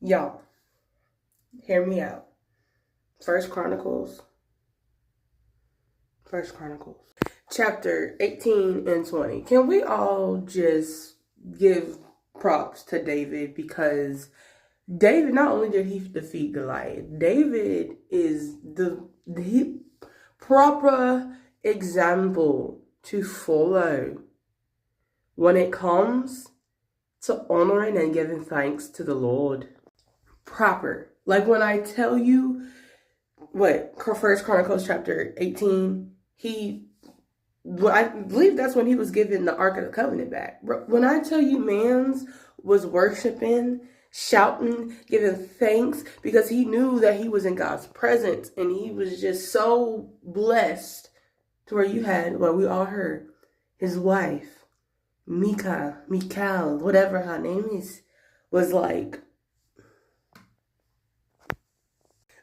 Y'all, hear me out. First Chronicles, chapter 18 and 20. Can we all just give props to David? Because David, not only did he defeat Goliath, David is the proper example to follow when it comes to honoring and giving thanks to the Lord. Proper. Like when I tell you First Chronicles chapter 18, I believe that's when he was given the Ark of the Covenant back. When I tell you mans was worshiping, shouting, giving thanks because he knew that he was in God's presence and he was just so blessed to where we all heard his wife, Michal, whatever her name is, was like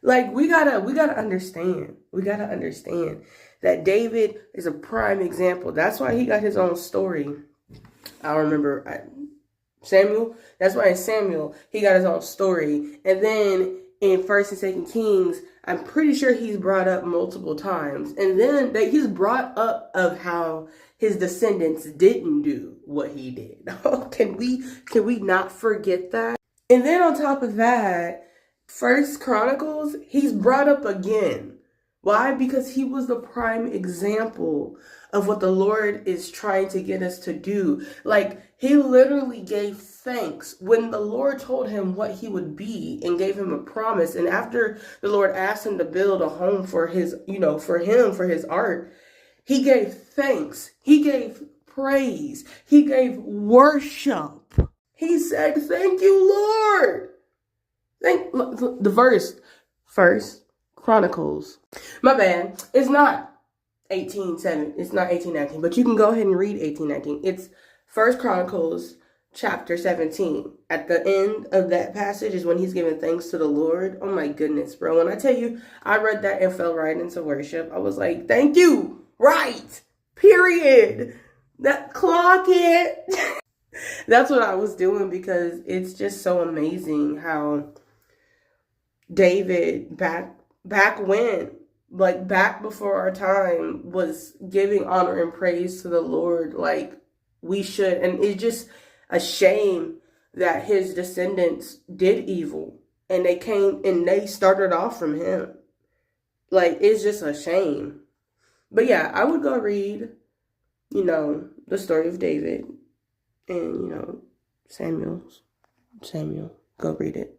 we gotta understand. We gotta understand that David is a prime example. That's why he got his own story. I remember Samuel. That's why in Samuel he got his own story. And then in First and Second Kings, I'm pretty sure he's brought up multiple times. And then that he's brought up of how his descendants didn't do what he did. Can we not forget that? And then on top of that, First Chronicles, he's brought up again. Why? Because he was the prime example of what the Lord is trying to get us to do. Like, he literally gave thanks when the Lord told him what he would be and gave him a promise. And after the Lord asked him to build a home for his, for his art, he gave thanks. He gave praise. He gave worship. He said, "Thank you, Lord." The verse, First Chronicles. My bad. It's not 18:7. It's not 18:19. But you can go ahead and read 18:19. It's First Chronicles chapter 17. At the end of that passage is when he's giving thanks to the Lord. Oh my goodness, bro. When I tell you, I read that and fell right into worship. I was like, thank you. Right. Period. That clock it. That's what I was doing because it's just so amazing how David back when, back before our time, was giving honor and praise to the Lord like we should. And it's just a shame that his descendants did evil and they started off from him. It's just a shame. But yeah, I would go read, the story of David and, Samuel. Go read it.